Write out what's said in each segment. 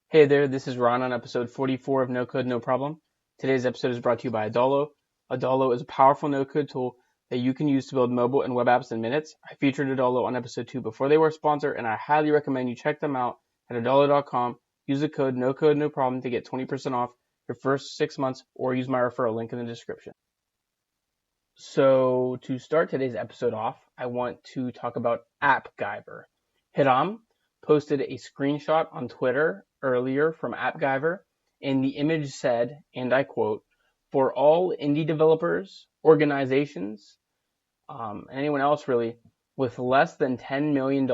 Hey there, this is Ron on episode 44 of No Code, No Problem. Today's episode is brought to you by Adalo. Adalo is a powerful no-code tool that you can use to build mobile and web apps in minutes. I featured Adalo on episode 2 before they were a sponsor, and I highly recommend you check them out at adalo.com. Use the code NoCodeNoProblem to get 20% off your first 6 months, or use my referral link in the description. So to start today's episode off, I want to talk about AppGyver. Hiram posted a screenshot on Twitter earlier from AppGyver, and the image said, and I quote, "For all indie developers, organizations, and anyone else really, with less than $10 million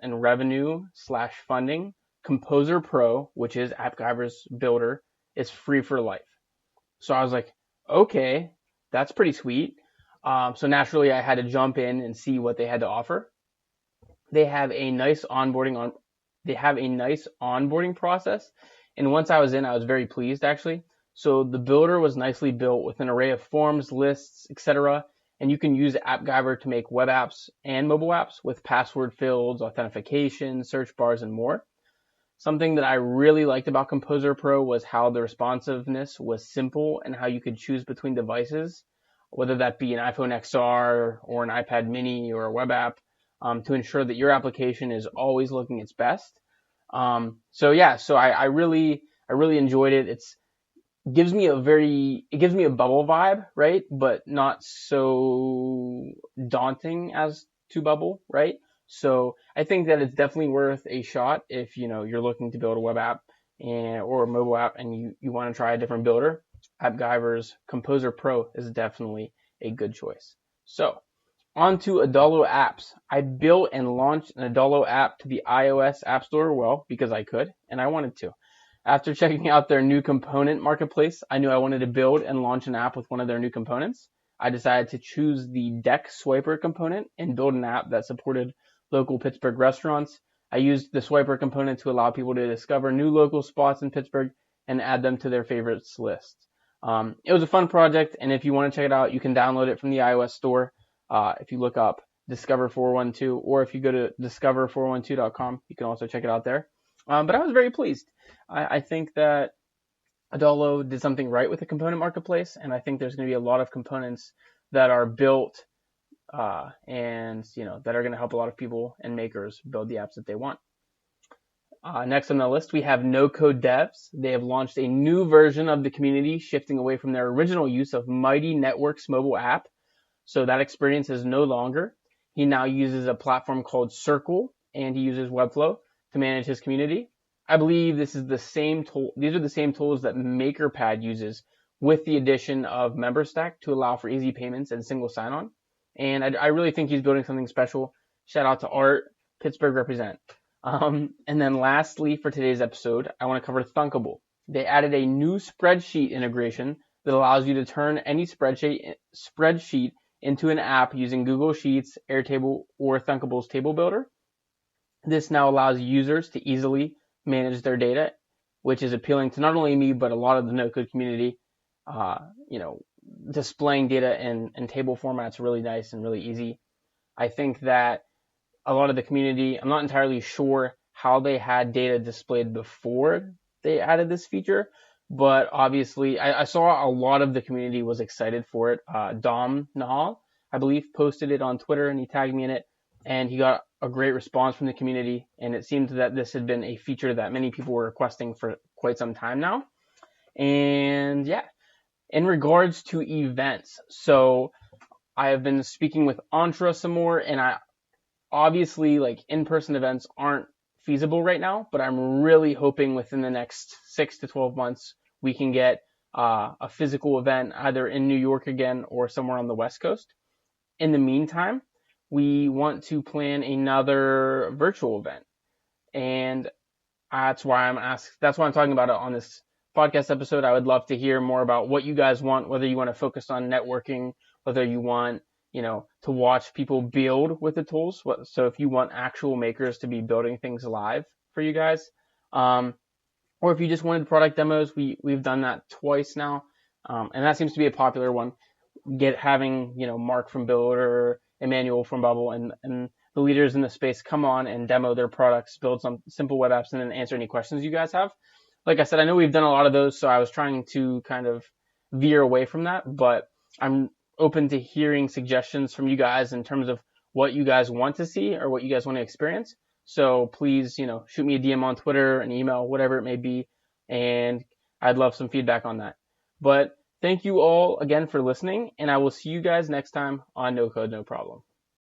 in revenue/funding, Composer Pro, which is AppGyver's builder, is free for life." So I was like, okay, that's pretty sweet. So naturally, I had to jump in and see what they had to offer. They have a nice onboarding process, and once I was in, I was very pleased actually. So the builder was nicely built with an array of forms, lists, etc., and you can use AppGyver to make web apps and mobile apps with password fields, authentication, search bars, and more. Something that I really liked about Composer Pro was how the responsiveness was simple and how you could choose between devices, whether that be an iPhone XR or an iPad mini or a web app, to ensure that your application is always looking its best. So I really enjoyed it. It gives me a Bubble vibe, right? But not so daunting as to Bubble, right? So I think that it's definitely worth a shot if you're looking to build a web app or a mobile app and you want to try a different builder. AppGyver's Composer Pro is definitely a good choice. So on to Adalo apps. I built and launched an Adalo app to the iOS App Store, because I could and I wanted to. After checking out their new component marketplace, I knew I wanted to build and launch an app with one of their new components. I decided to choose the Deck Swiper component and build an app that supported local Pittsburgh restaurants. I used the Swiper component to allow people to discover new local spots in Pittsburgh and add them to their favorites list. It was a fun project, and if you want to check it out, you can download it from the iOS store. If you look up Discover 412, or if you go to discover412.com, you can also check it out there. But I was very pleased. I think that Adalo did something right with the component marketplace, and I think there's going to be a lot of components that are built and that are going to help a lot of people and makers build the apps that they want. Next on the list, we have NoCodeDevs. They have launched a new version of the community, shifting away from their original use of Mighty Networks mobile app. So that experience is no longer. He now uses a platform called Circle, and he uses Webflow to manage his community. I believe this is the same tool. These are the same tools that MakerPad uses, with the addition of MemberStack to allow for easy payments and single sign-on. And I really think he's building something special. Shout out to Art, Pittsburgh represent. And then lastly, for today's episode, I want to cover Thunkable. They added a new spreadsheet integration that allows you to turn any spreadsheet into an app using Google Sheets, Airtable, or Thunkable's table builder. This now allows users to easily manage their data, which is appealing to not only me, but a lot of the no-code community. Displaying data in table format's really nice and really easy. I think that a lot of the community, I'm not entirely sure how they had data displayed before they added this feature, but obviously I saw a lot of the community was excited for it. Dom Nahal, I believe, posted it on Twitter and he tagged me in it, and he got a great response from the community, and it seemed that this had been a feature that many people were requesting for quite some time now. And yeah, in regards to events, so I have been speaking with Entra some more, and obviously in-person events aren't feasible right now, but I'm really hoping within the next 6 to 12 months we can get a physical event either in New York again or somewhere on the West Coast. In the meantime, we want to plan another virtual event, and that's why I'm talking about it on this podcast episode. I would love to hear more about what you guys want, whether you want to focus on networking, whether you want to watch people build with the tools. So if you want actual makers to be building things live for you guys, or if you just wanted product demos, we've done that twice now, and that seems to be a popular one. Having Mark from Builder, Emmanuel from Bubble, and the leaders in the space come on and demo their products, build some simple web apps, and then answer any questions you guys have. Like I said, I know we've done a lot of those, so I was trying to kind of veer away from that, but I'm open to hearing suggestions from you guys in terms of what you guys want to see or what you guys want to experience. So please, shoot me a DM on Twitter, an email, whatever it may be, and I'd love some feedback on that. But thank you all again for listening, and I will see you guys next time on No Code, No Problem.